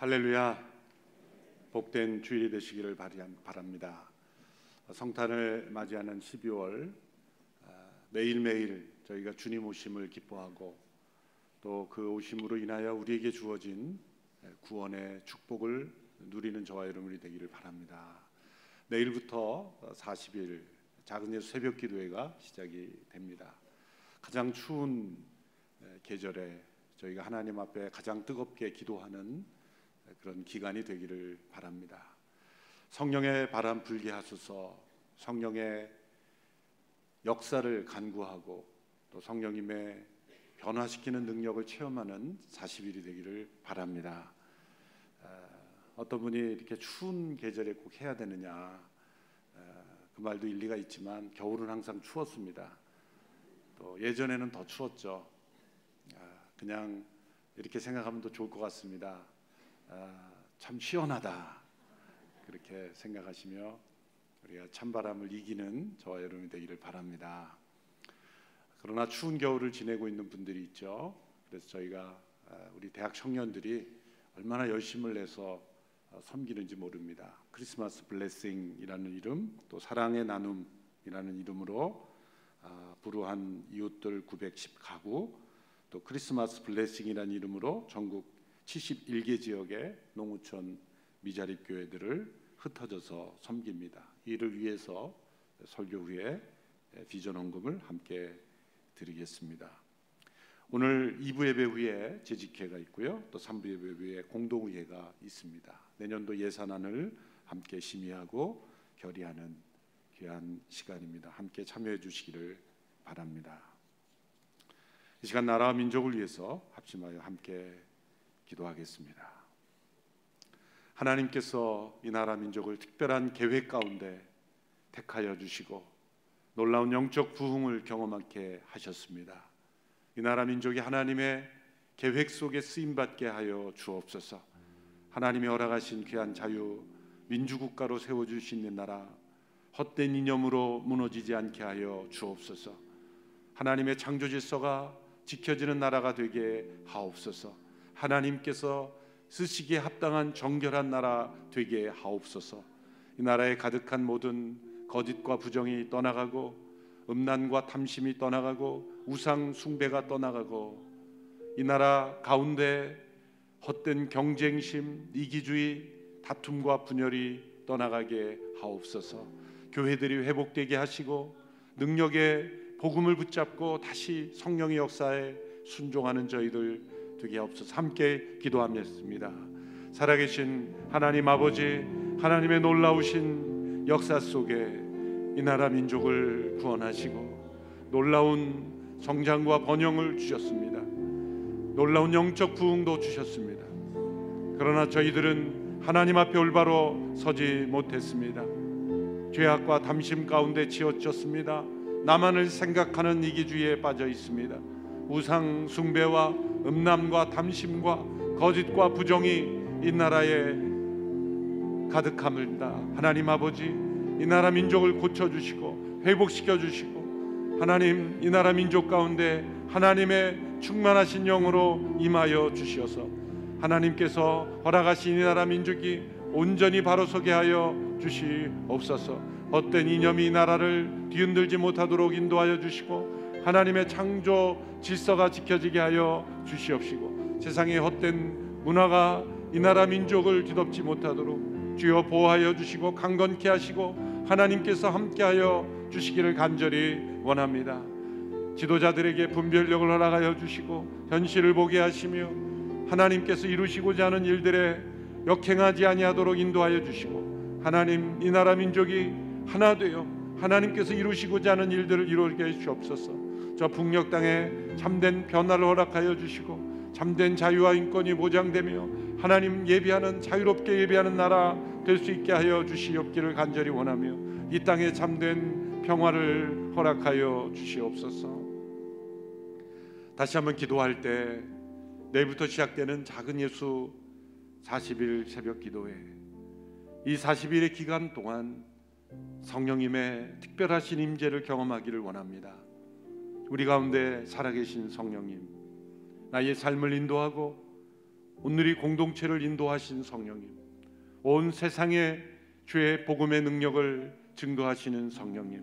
할렐루야. 복된 주일이 되시기를 바랍니다. 성탄을 맞이하는 12월 매일매일 저희가 주님 오심을 기뻐하고 또 그 오심으로 인하여 우리에게 주어진 구원의 축복을 누리는 저와 여러분이 되기를 바랍니다. 내일부터 40일 작은 예수 새벽 기도회가 시작이 됩니다. 가장 추운 계절에 저희가 하나님 앞에 가장 뜨겁게 기도하는 그런 기간이 되기를 바랍니다. 성령의 바람 불게 하소서. 성령의 역사를 간구하고 또 성령님의 변화시키는 능력을 체험하는 40일이 되기를 바랍니다. 어떤 분이 이렇게 추운 계절에 꼭 해야 되느냐, 그 말도 일리가 있지만 겨울은 항상 추웠습니다. 또 예전에는 더 추웠죠. 그냥 이렇게 생각하면 더 좋을 것 같습니다. 참 시원하다, 그렇게 생각하시며 우리가 찬바람을 이기는 저와 여러분이 되기를 바랍니다. 그러나 추운 겨울을 지내고 있는 분들이 있죠. 그래서 저희가 우리 대학 청년들이 얼마나 열심을 내서 섬기는지 모릅니다. 크리스마스 블레싱이라는 이름, 또 사랑의 나눔이라는 이름으로 불우한 이웃들 910가구, 또 크리스마스 블레싱이라는 이름으로 전국 71개 지역의 농어촌 미자립 교회들을 흩어져서 섬깁니다. 이를 위해서 설교 후에 비전 헌금을 함께 드리겠습니다. 오늘 2부 예배 후에 재직회가 있고요, 또 3부 예배 후에 공동의회가 있습니다. 내년도 예산안을 함께 심의하고 결의하는 귀한 시간입니다. 함께 참여해 주시기를 바랍니다. 이 시간 나라와 민족을 위해서 합심하여 함께 기도하겠습니다. 하나님께서 이 나라 민족을 특별한 계획 가운데 택하여 주시고 놀라운 영적 부흥을 경험하게 하셨습니다. 이 나라 민족이 하나님의 계획 속에 쓰임받게 하여 주옵소서. 하나님이 허락하신 귀한 자유 민주국가로 세워주신 이 나라 헛된 이념으로 무너지지 않게 하여 주옵소서. 하나님의 창조 질서가 지켜지는 나라가 되게 하옵소서. 하나님께서 쓰시기에 합당한 정결한 나라 되게 하옵소서. 이 나라에 가득한 모든 거짓과 부정이 떠나가고 음란과 탐심이 떠나가고 우상 숭배가 떠나가고 이 나라 가운데 헛된 경쟁심, 이기주의, 다툼과 분열이 떠나가게 하옵소서. 교회들이 회복되게 하시고 능력의 복음을 붙잡고 다시 성령의 역사에 순종하는 저희들 되게 하옵소서. 함께 기도하겠습니다. 살아계신 하나님 아버지, 하나님의 놀라우신 역사 속에 이 나라 민족을 구원하시고 놀라운 성장과 번영을 주셨습니다. 놀라운 영적 부흥도 주셨습니다. 그러나 저희들은 하나님 앞에 올바로 서지 못했습니다. 죄악과 담심 가운데 치우쳤습니다. 나만을 생각하는 이기주의에 빠져 있습니다. 우상 숭배와 음란과 탐심과 거짓과 부정이 이 나라에 가득합니다. 하나님 아버지, 이 나라 민족을 고쳐주시고 회복시켜주시고 하나님, 이 나라 민족 가운데 하나님의 충만하신 영으로 임하여 주시어서 하나님께서 허락하신 이 나라 민족이 온전히 바로 서게 하여 주시옵소서. 헛된 이념이 이 나라를 뒤흔들지 못하도록 인도하여 주시고 하나님의 창조 질서가 지켜지게 하여 주시옵시고 세상의 헛된 문화가 이 나라 민족을 뒤덮지 못하도록 주여 보호하여 주시고 강건케 하시고 하나님께서 함께하여 주시기를 간절히 원합니다. 지도자들에게 분별력을 허락하여 주시고 현실을 보게 하시며 하나님께서 이루시고자 하는 일들에 역행하지 아니하도록 인도하여 주시고 하나님, 이 나라 민족이 하나 되어 하나님께서 이루시고자 하는 일들을 이루게 해주옵소서. 저 북녘 땅에 참된 변화를 허락하여 주시고 참된 자유와 인권이 보장되며 하나님 예비하는, 자유롭게 예비하는 나라 될 수 있게 하여 주시옵기를 간절히 원하며 이 땅에 참된 평화를 허락하여 주시옵소서. 다시 한번 기도할 때 내일부터 시작되는 작은 예수 40일 새벽 기도회, 이 40일의 기간 동안 성령님의 특별하신 임재를 경험하기를 원합니다. 우리 가운데 살아계신 성령님, 나의 삶을 인도하고 오늘이 공동체를 인도하신 성령님, 온 세상에 주의 복음의 능력을 증거하시는 성령님,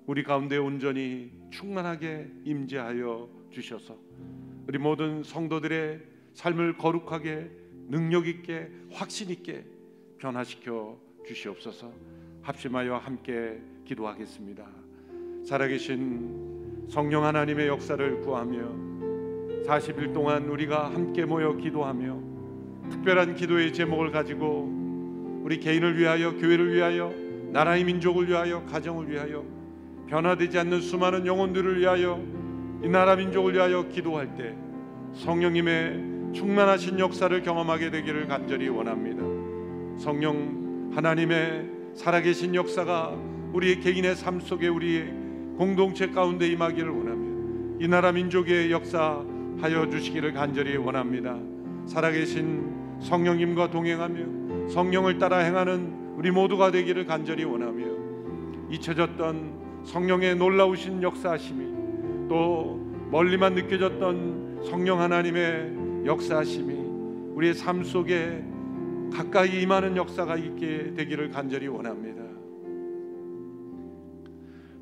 우리 가운데 온전히 충만하게 임재하여 주셔서 우리 모든 성도들의 삶을 거룩하게 능력 있게 확신 있게 변화시켜 주시옵소서. 합심하여 함께 기도하겠습니다. 살아계신 성령 하나님의 역사를 구하며 40일 동안 우리가 함께 모여 기도하며 특별한 기도의 제목을 가지고 우리 개인을 위하여, 교회를 위하여, 나라의 민족을 위하여, 가정을 위하여, 변화되지 않는 수많은 영혼들을 위하여, 이 나라 민족을 위하여 기도할 때 성령님의 충만하신 역사를 경험하게 되기를 간절히 원합니다. 성령 하나님의 살아계신 역사가 우리 개인의 삶 속에, 우리 공동체 가운데 임하기를 원하며 이 나라 민족의 역사하여 주시기를 간절히 원합니다. 살아계신 성령님과 동행하며 성령을 따라 행하는 우리 모두가 되기를 간절히 원하며 잊혀졌던 성령의 놀라우신 역사하심이, 또 멀리만 느껴졌던 성령 하나님의 역사하심이 우리의 삶 속에 가까이 임하는 역사가 있게 되기를 간절히 원합니다.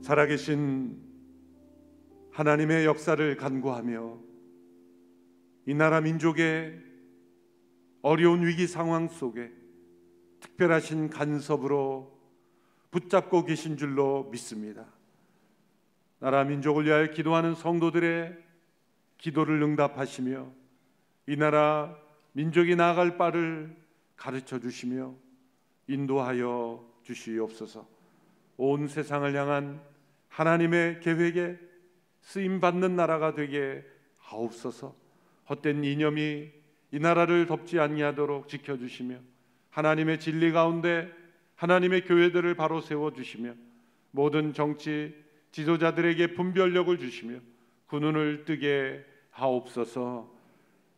살아계신 하나님의 역사를 간구하며 이 나라 민족의 어려운 위기 상황 속에 특별하신 간섭으로 붙잡고 계신 줄로 믿습니다. 나라 민족을 위하여 기도하는 성도들의 기도를 응답하시며 이 나라 민족이 나아갈 바를 가르쳐 주시며 인도하여 주시옵소서. 온 세상을 향한 하나님의 계획에 쓰임받는 나라가 되게 하옵소서. 헛된 이념이 이 나라를 덮지 아니하도록 지켜주시며 하나님의 진리 가운데 하나님의 교회들을 바로 세워주시며 모든 정치 지도자들에게 분별력을 주시며 그 눈을 뜨게 하옵소서.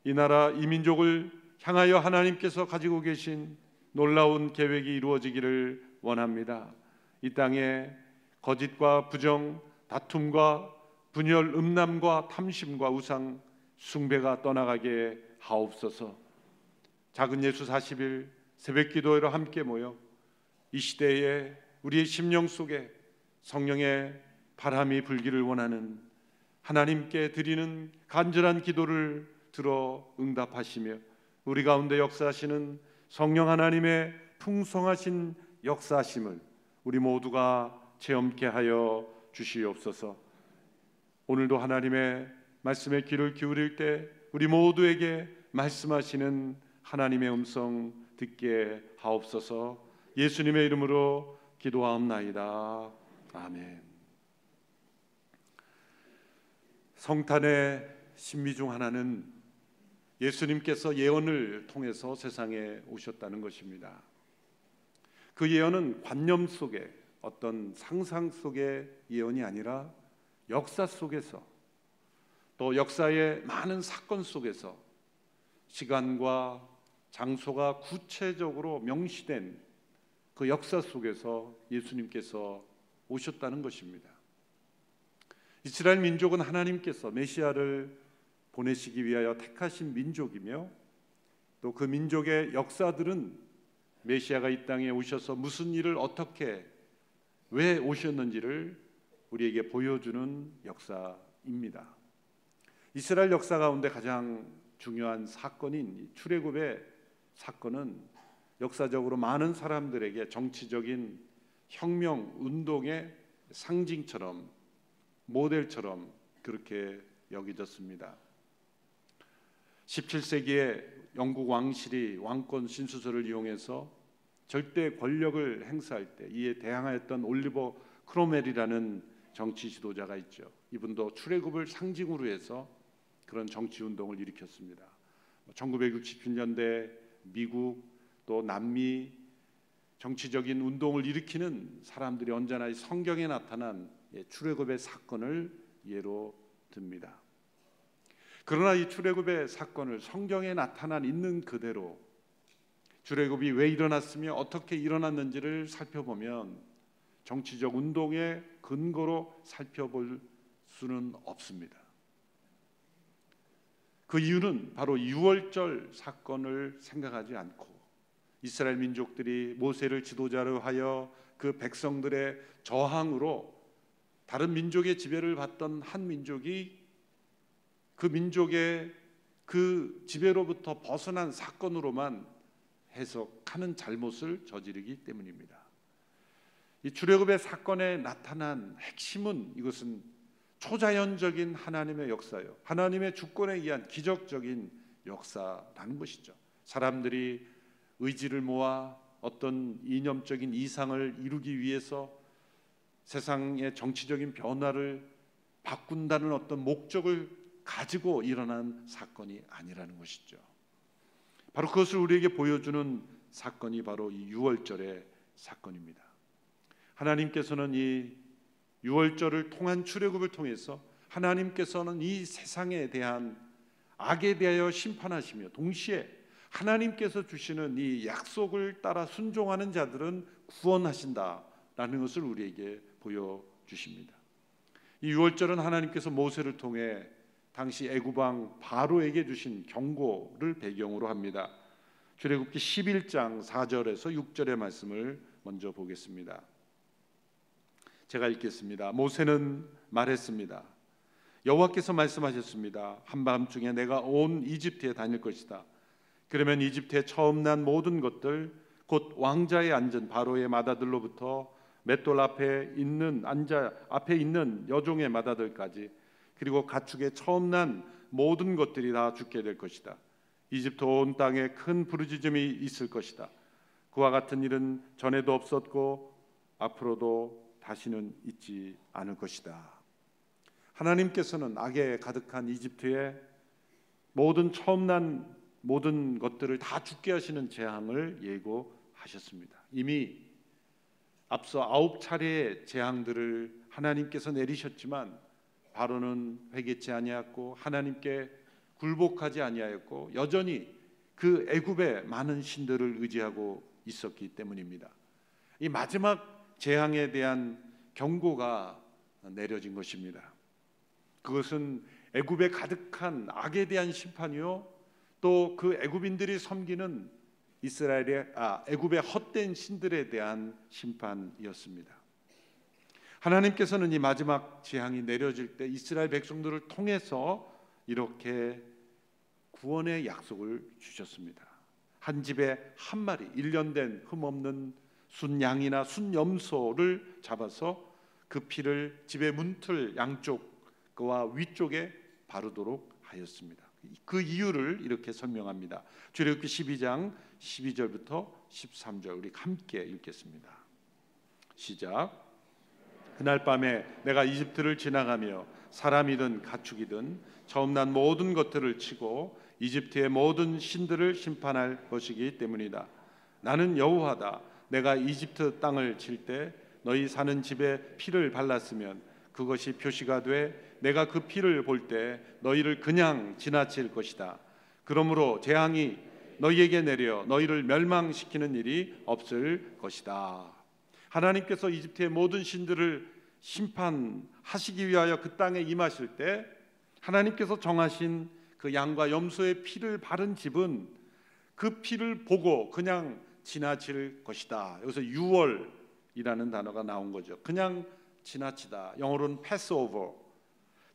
이 나라 이 민족을 향하여 하나님께서 가지고 계신 놀라운 계획이 이루어지기를 원합니다. 이 땅에 거짓과 부정, 다툼과 분열, 음란과 탐심과 우상 숭배가 떠나가게 하옵소서. 작은 예수 40일 새벽 기도회로 함께 모여 이 시대에 우리의 심령 속에 성령의 바람이 불기를 원하는 하나님께 드리는 간절한 기도를 들어 응답하시며 우리 가운데 역사하시는 성령 하나님의 풍성하신 역사하심을 우리 모두가 체험케 하여 주시옵소서. 오늘도 하나님의 말씀에 귀를 기울일 때 우리 모두에게 말씀하시는 하나님의 음성 듣게 하옵소서. 예수님의 이름으로 기도하옵나이다. 아멘. 성탄의 신비 중 하나는 예수님께서 예언을 통해서 세상에 오셨다는 것입니다. 그 예언은 관념 속에, 어떤 상상 속의 예언이 아니라 역사 속에서, 또 역사의 많은 사건 속에서 시간과 장소가 구체적으로 명시된 그 역사 속에서 예수님께서 오셨다는 것입니다. 이스라엘 민족은 하나님께서 메시아를 보내시기 위하여 택하신 민족이며 또 그 민족의 역사들은 메시아가 이 땅에 오셔서 무슨 일을 어떻게 왜 오셨는지를 우리에게 보여주는 역사입니다. 이스라엘 역사 가운데 가장 중요한 사건인 출애굽의 사건은 역사적으로 많은 사람들에게 정치적인 혁명 운동의 상징처럼, 모델처럼 그렇게 여겨졌습니다. 17세기에 영국 왕실이 왕권 신수설을 이용해서 절대 권력을 행사할 때 이에 대항하였던 올리버 크로멜이라는 정치 지도자가 있죠. 이분도 출애굽을 상징으로 해서 그런 정치 운동을 일으켰습니다. 1967년대 미국 또 남미 정치적인 운동을 일으키는 사람들이 언제나 성경에 나타난 출애굽의 사건을 예로 듭니다. 그러나 이 출애굽의 사건을 성경에 나타난 있는 그대로 출애굽이 왜 일어났으며 어떻게 일어났는지를 살펴보면 정치적 운동의 근거로 살펴볼 수는 없습니다. 그 이유는 바로 유월절 사건을 생각하지 않고 이스라엘 민족들이 모세를 지도자로 하여 그 백성들의 저항으로 다른 민족의 지배를 받던 한 민족이 그 민족의 그 지배로부터 벗어난 사건으로만 해석하는 잘못을 저지르기 때문입니다. 이 출애굽의 사건에 나타난 핵심은 이것은 초자연적인 하나님의 역사요, 하나님의 주권에 의한 기적적인 역사라는 것이죠. 사람들이 의지를 모아 어떤 이념적인 이상을 이루기 위해서 세상의 정치적인 변화를 바꾼다는 어떤 목적을 가지고 일어난 사건이 아니라는 것이죠. 바로 그것을 우리에게 보여주는 사건이 바로 이 유월절의 사건입니다. 하나님께서는 이 유월절을 통한 출애굽을 통해서 하나님께서는 이 세상에 대한 악에 대하여 심판하시며 동시에 하나님께서 주시는 이 약속을 따라 순종하는 자들은 구원하신다라는 것을 우리에게 보여주십니다. 이 유월절은 하나님께서 모세를 통해 당시 애굽왕 바로에게 주신 경고를 배경으로 합니다. 출애굽기 11장 4절에서 6절의 말씀을 먼저 보겠습니다. 제가 읽겠습니다. 모세는 말했습니다. 여호와께서 말씀하셨습니다. 한밤중에 내가 온 이집트에 다닐 것이다. 그러면 이집트에 처음 난 모든 것들, 곧 왕자에 앉은 바로의 마다들로부터 맷돌 앞에 있는 여종의 마다들까지, 그리고 가축에 처음 난 모든 것들이 다 죽게 될 것이다. 이집트 온 땅에 큰 부르짖음이 있을 것이다. 그와 같은 일은 전에도 없었고 앞으로도 다시는 있지 않을 것이다. 하나님께서는 악에 가득한 이집트의 모든 처음 난 모든 것들을 다 죽게 하시는 재앙을 예고하셨습니다. 이미 앞서 9차례의 재앙들을 하나님께서 내리셨지만 바로는 회개치 아니하였고 하나님께 굴복하지 아니하였고 여전히 그 애굽의 많은 신들을 의지하고 있었기 때문입니다. 이 마지막 재앙에 대한 경고가 내려진 것입니다. 그것은 애굽에 가득한 악에 대한 심판이요, 또 그 애굽인들이 섬기는 애굽의 헛된 신들에 대한 심판이었습니다. 하나님께서는 이 마지막 재앙이 내려질 때 이스라엘 백성들을 통해서 이렇게 구원의 약속을 주셨습니다. 한 집에 한 마리 1년 된 흠없는 순양이나 순염소를 잡아서 그 피를 집의 문틀 양쪽과 위쪽에 바르도록 하였습니다. 그 이유를 이렇게 설명합니다. 출애굽기 12장 12절부터 13절 우리 함께 읽겠습니다. 시작. 그날 밤에 내가 이집트를 지나가며 사람이든 가축이든 처음 난 모든 것들을 치고 이집트의 모든 신들을 심판할 것이기 때문이다. 나는 여호와다. 내가 이집트 땅을 칠 때 너희 사는 집에 피를 발랐으면 그것이 표시가 돼 내가 그 피를 볼 때 너희를 그냥 지나칠 것이다. 그러므로 재앙이 너희에게 내려 너희를 멸망시키는 일이 없을 것이다. 하나님께서 이집트의 모든 신들을 심판하시기 위하여 그 땅에 임하실 때 하나님께서 정하신 그 양과 염소의 피를 바른 집은 그 피를 보고 그냥 지나칠 것이다. 여기서 유월이라는 단어가 나온 거죠. 그냥 지나치다. 영어로는 패스오버.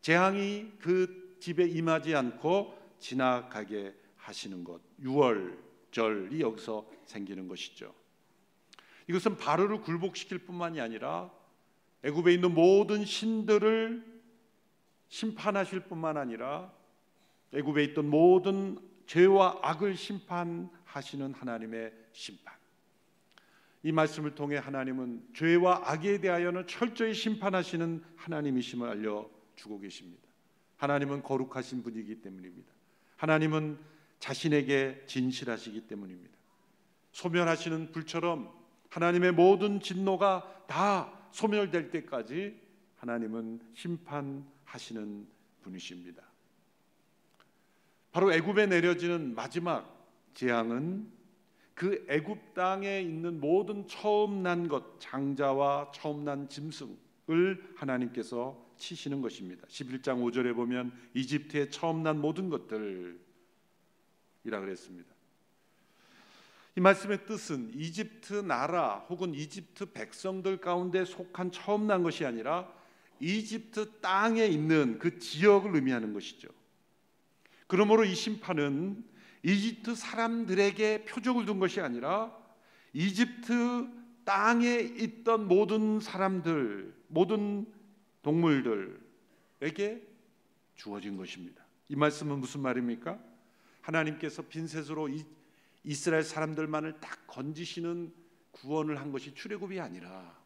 재앙이 그 집에 임하지 않고 지나가게 하시는 것. 유월절이 여기서 생기는 것이죠. 이것은 바로를 굴복시킬 뿐만이 아니라 애굽에 있는 모든 신들을 심판하실 뿐만 아니라 애굽에 있던 모든 죄와 악을 심판하시는 하나님의 심판. 이 말씀을 통해 하나님은 죄와 악에 대하여는 철저히 심판하시는 하나님이심을 알려주고 계십니다. 하나님은 거룩하신 분이기 때문입니다. 하나님은 자신에게 진실하시기 때문입니다. 소멸하시는 불처럼 하나님의 모든 진노가 다 소멸될 때까지 하나님은 심판하시는 분이십니다. 바로 애굽에 내려지는 마지막 재앙은 그 애굽 땅에 있는 모든 처음 난 것, 장자와 처음 난 짐승을 하나님께서 합치시는 것입니다. 11장 5절에 보면 이집트에 처음 난 모든 것들이라 그랬습니다. 이 말씀의 뜻은 이집트 나라 혹은 이집트 백성들 가운데 속한 처음 난 것이 아니라 이집트 땅에 있는 그 지역을 의미하는 것이죠. 그러므로 이 심판은 이집트 사람들에게 표적을 둔 것이 아니라 이집트 땅에 있던 모든 사람들, 모든 동물들에게 주어진 것입니다. 이 말씀은 무슨 말입니까? 하나님께서 빈셋으로 이스라엘 사람들만을 딱 건지시는 구원을 한 것이 출애굽이 아니라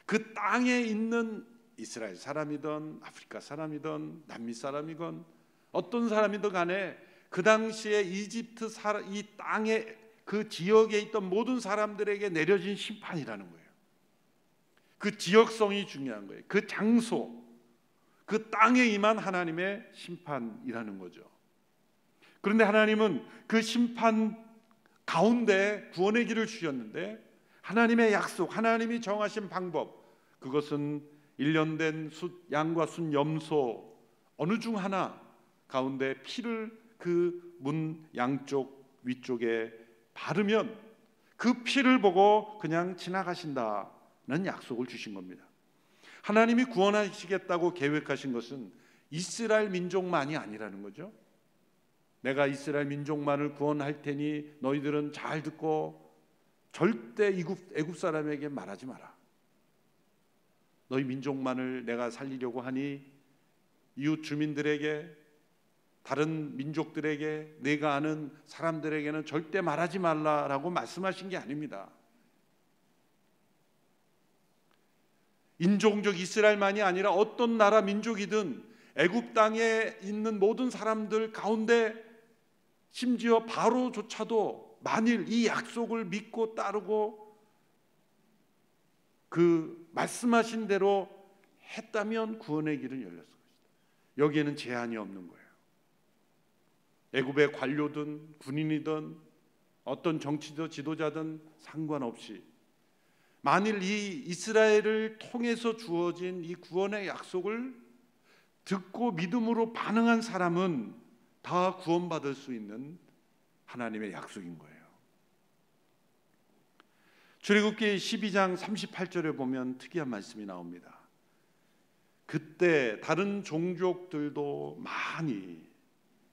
그 땅에 있는 이스라엘 사람이든 아프리카 사람이든 남미 사람이건 어떤 사람이든 간에 그 당시에 이집트 이 땅에 그 지역에 있던 모든 사람들에게 내려진 심판이라는 거예요. 그 지역성이 중요한 거예요. 그 장소, 그 땅에 임한 하나님의 심판이라는 거죠. 그런데 하나님은 그 심판 가운데 구원의 길을 주셨는데 하나님의 약속, 하나님이 정하신 방법, 그것은 1년 된 양과 순 염소 어느 중 하나 가운데 피를 그 문 양쪽 위쪽에 바르면 그 피를 보고 그냥 지나가신다는 약속을 주신 겁니다. 하나님이 구원하시겠다고 계획하신 것은 이스라엘 민족만이 아니라는 거죠. 내가 이스라엘 민족만을 구원할 테니 너희들은 잘 듣고 절대 애굽 사람에게 말하지 마라. 너희 민족만을 내가 살리려고 하니 이웃 주민들에게, 다른 민족들에게, 내가 아는 사람들에게는 절대 말하지 말라라고 말씀하신 게 아닙니다. 인종적 이스라엘만이 아니라 어떤 나라 민족이든 애굽 땅에 있는 모든 사람들 가운데 심지어 바로조차도 만일 이 약속을 믿고 따르고 그 말씀하신 대로 했다면 구원의 길은 열렸을 것이다. 여기에는 제한이 없는 거예요. 애굽의 관료든 군인이든 어떤 정치적 지도자든 상관없이 만일 이 이스라엘을 통해서 주어진 이 구원의 약속을 듣고 믿음으로 반응한 사람은 다 구원받을 수 있는 하나님의 약속인 거예요. 출애굽기 12장 38절에 보면 특이한 말씀이 나옵니다. 그때 다른 종족들도 많이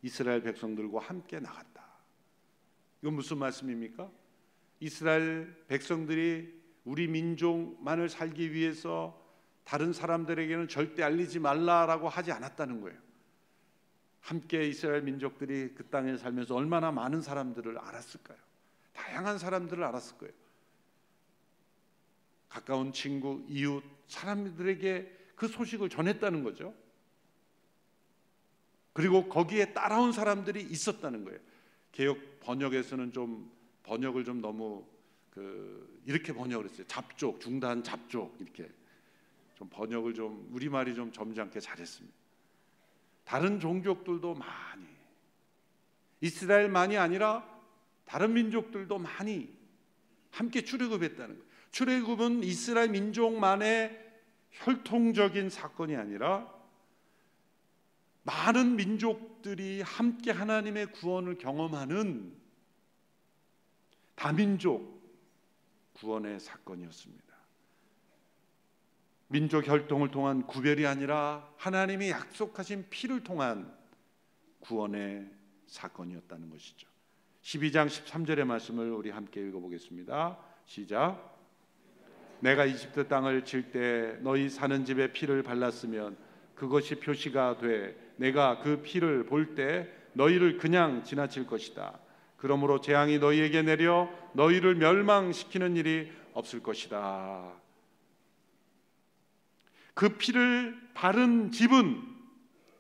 이스라엘 백성들과 함께 나갔다. 이건 무슨 말씀입니까? 이스라엘 백성들이 우리 민족만을 살기 위해서 다른 사람들에게는 절대 알리지 말라라고 하지 않았다는 거예요. 함께 이스라엘 민족들이 그 땅에 살면서 얼마나 많은 사람들을 알았을까요? 다양한 사람들을 알았을 거예요. 가까운 친구, 이웃, 사람들에게 그 소식을 전했다는 거죠. 그리고 거기에 따라온 사람들이 있었다는 거예요. 개역 번역에서는 좀 번역을 좀 너무 이렇게 번역을 했어요. 잡족, 중단 잡족 이렇게 좀 번역을 좀 우리말이 좀 점잖게 잘했습니다. 다른 종족들도 많이, 이스라엘만이 아니라 다른 민족들도 많이 함께 출애굽했다는 거예요. 출애굽은 이스라엘 민족만의 혈통적인 사건이 아니라 많은 민족들이 함께 하나님의 구원을 경험하는 다민족 구원의 사건이었습니다. 민족 혈통을 통한 구별이 아니라 하나님이 약속하신 피를 통한 구원의 사건이었다는 것이죠. 12장 13절의 말씀을 우리 함께 읽어보겠습니다. 시작. 내가 이집트 땅을 칠 때 너희 사는 집에 피를 발랐으면 그것이 표시가 돼 내가 그 피를 볼 때 너희를 그냥 지나칠 것이다. 그러므로 재앙이 너희에게 내려 너희를 멸망시키는 일이 없을 것이다. 그 피를 바른 집은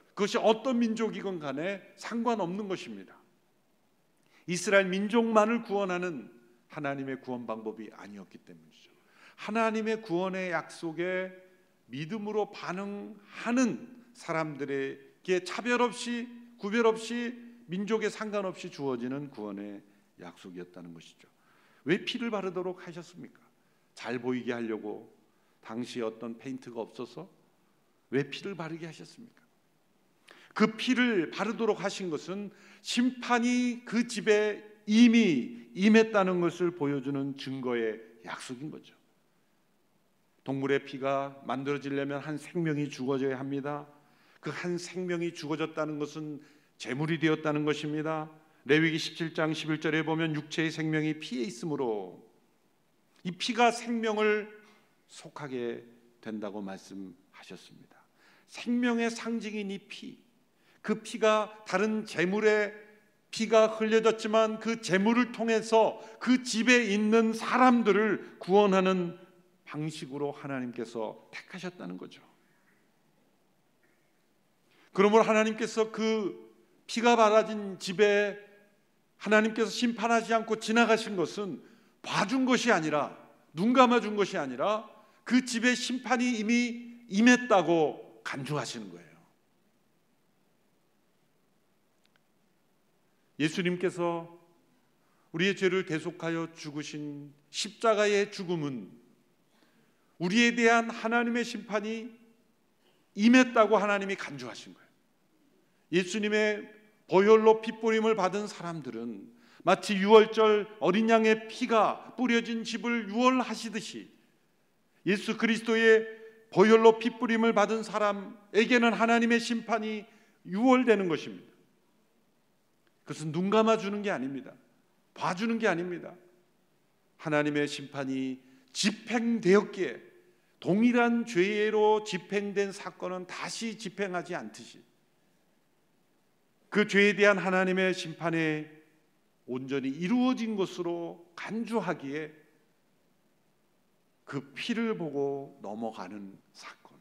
그것이 어떤 민족이건 간에 상관없는 것입니다. 이스라엘 민족만을 구원하는 하나님의 구원 방법이 아니었기 때문이죠. 하나님의 구원의 약속에 믿음으로 반응하는 사람들에게 차별 없이 구별 없이 민족에 상관없이 주어지는 구원의 약속이었다는 것이죠. 왜 피를 바르도록 하셨습니까? 잘 보이게 하려고? 당시에 어떤 페인트가 없어서? 왜 피를 바르게 하셨습니까? 그 피를 바르도록 하신 것은 심판이 그 집에 이미 임했다는 것을 보여주는 증거의 약속인 거죠. 동물의 피가 만들어지려면 한 생명이 죽어져야 합니다. 그 한 생명이 죽어졌다는 것은 제물이 되었다는 것입니다. 레위기 17장 11절에 보면 육체의 생명이 피에 있으므로 이 피가 생명을 속하게 된다고 말씀하셨습니다. 생명의 상징인 이 피, 그 피가 다른 제물의 피가 흘려졌지만 그 제물을 통해서 그 집에 있는 사람들을 구원하는 방식으로 하나님께서 택하셨다는 거죠. 그러므로 하나님께서 그 피가 바라진 집에 하나님께서 심판하지 않고 지나가신 것은 봐준 것이 아니라, 눈 감아준 것이 아니라 그 집에 심판이 이미 임했다고 간주하시는 거예요. 예수님께서 우리의 죄를 대속하여 죽으신 십자가의 죽음은 우리에 대한 하나님의 심판이 임했다고 하나님이 간주하신 거예요. 예수님의 보혈로 핏부림을 받은 사람들은 마치 유월절 어린 양의 피가 뿌려진 집을 유월하시듯이 예수 그리스도의 보혈로 핏부림을 받은 사람에게는 하나님의 심판이 유월되는 것입니다. 그것은 눈 감아주는 게 아닙니다. 봐주는 게 아닙니다. 하나님의 심판이 집행되었기에 동일한 죄로 집행된 사건은 다시 집행하지 않듯이 그 죄에 대한 하나님의 심판이 온전히 이루어진 것으로 간주하기에 그 피를 보고 넘어가는 사건,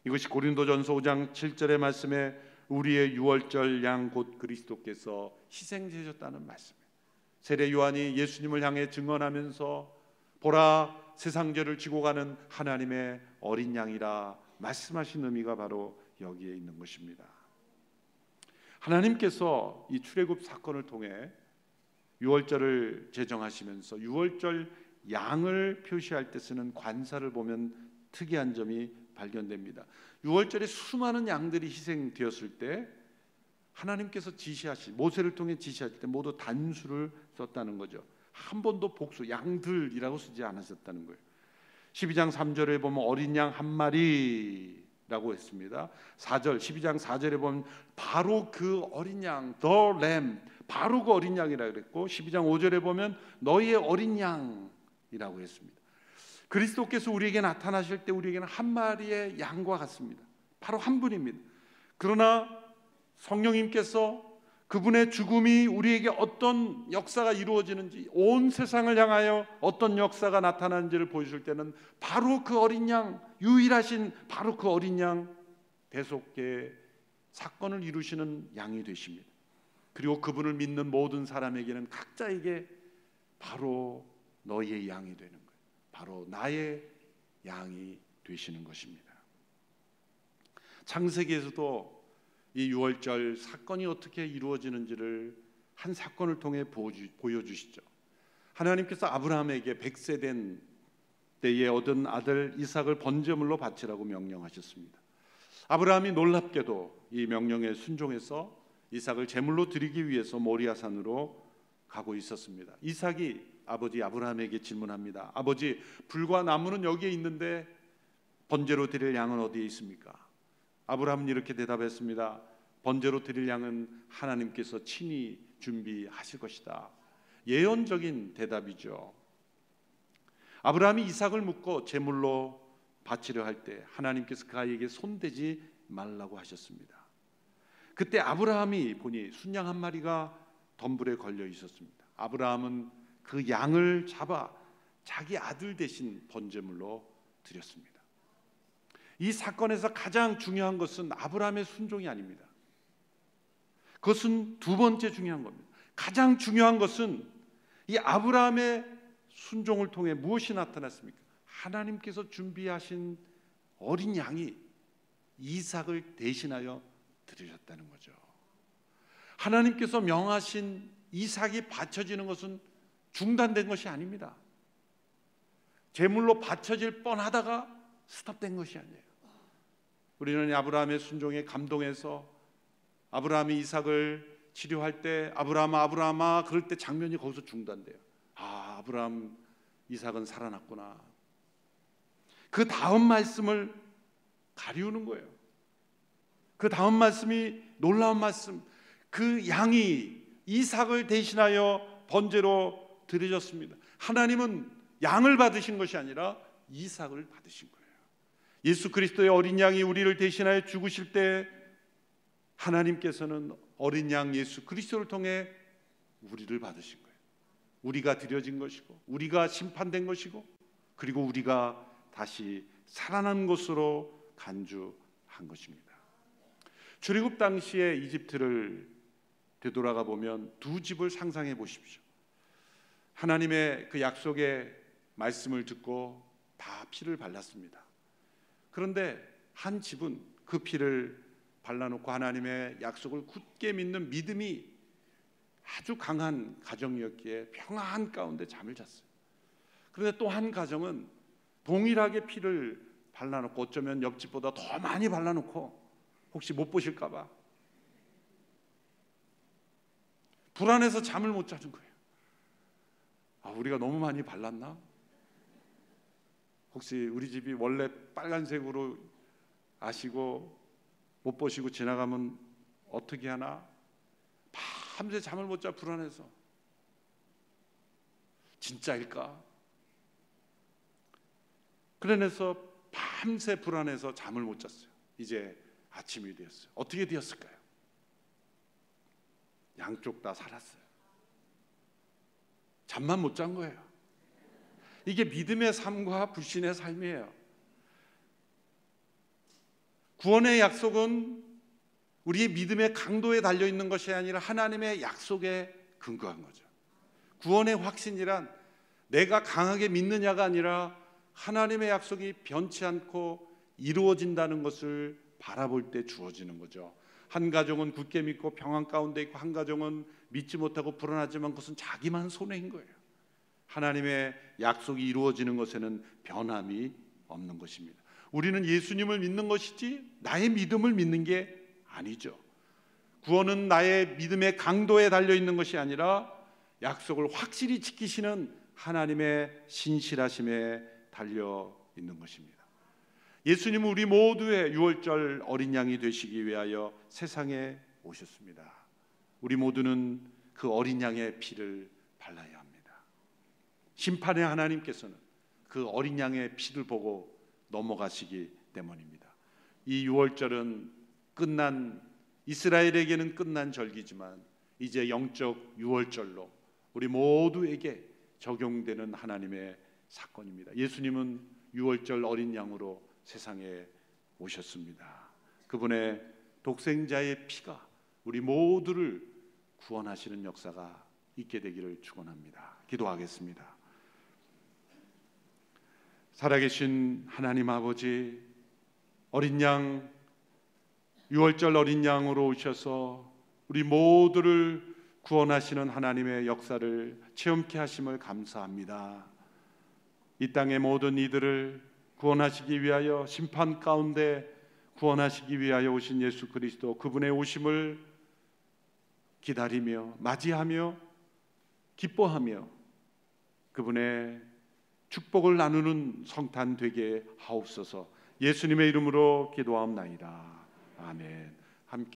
이것이 고린도전서 5장 7절의 말씀에 우리의 유월절 양 곧 그리스도께서 희생되셨다는 말씀이에요. 세례 요한이 예수님을 향해 증언하면서 보라 세상죄를 지고 가는 하나님의 어린 양이라 말씀하신 의미가 바로 여기에 있는 것입니다. 하나님께서 이 출애굽 사건을 통해 유월절을 제정하시면서 유월절 양을 표시할 때 쓰는 관사를 보면 특이한 점이 발견됩니다. 유월절에 수많은 양들이 희생되었을 때 하나님께서 모세를 통해 지시하실 때 모두 단수를 썼다는 거죠. 한 번도 복수, 양들이라고 쓰지 않으셨다는 거예요. 12장 3절에 보면 어린 양 한 마리라고 했습니다. 12장 4절에 보면 바로 그 어린 양, the lamb, 바로 그 어린 양이라고 그랬고 12장 5절에 보면 너희의 어린 양이라고 했습니다. 그리스도께서 우리에게 나타나실 때 우리에게는 한 마리의 양과 같습니다. 바로 한 분입니다. 그러나 성령님께서 그분의 죽음이 우리에게 어떤 역사가 이루어지는지, 온 세상을 향하여 어떤 역사가 나타나는지를 보여줄 때는 바로 그 어린 양, 유일하신 바로 그 어린 양, 대속의 사건을 이루시는 양이 되십니다. 그리고 그분을 믿는 모든 사람에게는 각자에게 바로 너희의 양이 되는 거예요. 바로 나의 양이 되시는 것입니다. 창세기에서도 이 유월절 사건이 어떻게 이루어지는지를 한 사건을 통해 보여주시죠. 하나님께서 아브라함에게 100세 된 때에 얻은 아들 이삭을 번제물로 바치라고 명령하셨습니다. 아브라함이 놀랍게도 이 명령에 순종해서 이삭을 제물로 드리기 위해서 모리아산으로 가고 있었습니다. 이삭이 아버지 아브라함에게 질문합니다. 아버지, 불과 나무는 여기에 있는데 번제로 드릴 양은 어디에 있습니까? 아브라함은 이렇게 대답했습니다. 번제로 드릴 양은 하나님께서 친히 준비하실 것이다. 예언적인 대답이죠. 아브라함이 이삭을 묻고 제물로 바치려 할 때 하나님께서 그에게 손대지 말라고 하셨습니다. 그때 아브라함이 보니 순양 한 마리가 덤불에 걸려 있었습니다. 아브라함은 그 양을 잡아 자기 아들 대신 번제물로 드렸습니다. 이 사건에서 가장 중요한 것은 아브라함의 순종이 아닙니다. 그것은 두 번째 중요한 겁니다. 가장 중요한 것은 이 아브라함의 순종을 통해 무엇이 나타났습니까? 하나님께서 준비하신 어린 양이 이삭을 대신하여 드리셨다는 거죠. 하나님께서 명하신 이삭이 바쳐지는 것은 중단된 것이 아닙니다. 제물로 바쳐질 뻔하다가 스톱된 것이 아니에요. 우리는 아브라함의 순종에 감동해서 아브라함이 이삭을 치료할 때 아브라함아 아브라함아 그럴 때 장면이 거기서 중단돼요. 아, 아브라함 이삭은 살아났구나. 그 다음 말씀을 가리우는 거예요. 그 다음 말씀이 놀라운 말씀. 그 양이 이삭을 대신하여 번제로 드려졌습니다. 하나님은 양을 받으신 것이 아니라 이삭을 받으신 거예요. 예수 그리스도의 어린 양이 우리를 대신하여 죽으실 때 하나님께서는 어린 양 예수 그리스도를 통해 우리를 받으신 거예요. 우리가 드려진 것이고 우리가 심판된 것이고 그리고 우리가 다시 살아난 것으로 간주한 것입니다. 출애굽 당시에 이집트를 되돌아가 보면 두 집을 상상해 보십시오. 하나님의 그 약속의 말씀을 듣고 다 피를 발랐습니다. 그런데 한 집은 그 피를 발라놓고 하나님의 약속을 굳게 믿는 믿음이 아주 강한 가정이었기에 평안 가운데 잠을 잤어요. 그런데 또 한 가정은 동일하게 피를 발라놓고 어쩌면 옆집보다 더 많이 발라놓고 혹시 못 보실까 봐 불안해서 잠을 못 자는 거예요. 아, 우리가 너무 많이 발랐나? 혹시 우리 집이 원래 빨간색으로 아시고 못 보시고 지나가면 어떻게 하나? 밤새 잠을 못 자 불안해서. 진짜일까? 그래서 밤새 불안해서 잠을 못 잤어요. 이제 아침이 되었어요. 어떻게 되었을까요? 양쪽 다 살았어요. 잠만 못 잔 거예요. 이게 믿음의 삶과 불신의 삶이에요. 구원의 약속은 우리의 믿음의 강도에 달려있는 것이 아니라 하나님의 약속에 근거한 거죠. 구원의 확신이란 내가 강하게 믿느냐가 아니라 하나님의 약속이 변치 않고 이루어진다는 것을 바라볼 때 주어지는 거죠. 한 가정은 굳게 믿고 평안 가운데 있고 한 가정은 믿지 못하고 불안하지만 그것은 자기만 손해인 거예요. 하나님의 약속이 이루어지는 것에는 변함이 없는 것입니다. 우리는 예수님을 믿는 것이지 나의 믿음을 믿는 게 아니죠. 구원은 나의 믿음의 강도에 달려있는 것이 아니라 약속을 확실히 지키시는 하나님의 신실하심에 달려있는 것입니다. 예수님은 우리 모두의 유월절 어린 양이 되시기 위하여 세상에 오셨습니다. 우리 모두는 그 어린 양의 피를 발라야 합니다. 심판의 하나님께서는 그 어린 양의 피를 보고 넘어가시기 때문입니다. 이 유월절은 끝난, 이스라엘에게는 끝난 절기지만 이제 영적 유월절로 우리 모두에게 적용되는 하나님의 사건입니다. 예수님은 유월절 어린 양으로 세상에 오셨습니다. 그분의 독생자의 피가 우리 모두를 구원하시는 역사가 있게 되기를 축원합니다. 기도하겠습니다. 살아계신 하나님 아버지, 어린 양, 유월절 어린 양으로 오셔서 우리 모두를 구원하시는 하나님의 역사를 체험케 하심을 감사합니다. 이 땅의 모든 이들을 구원하시기 위하여 심판 가운데 구원하시기 위하여 오신 예수 그리스도, 그분의 오심을 기다리며 맞이하며 기뻐하며 그분의 축복을 나누는 성탄 되게 하옵소서. 예수님의 이름으로 기도하옵나이다. 아멘.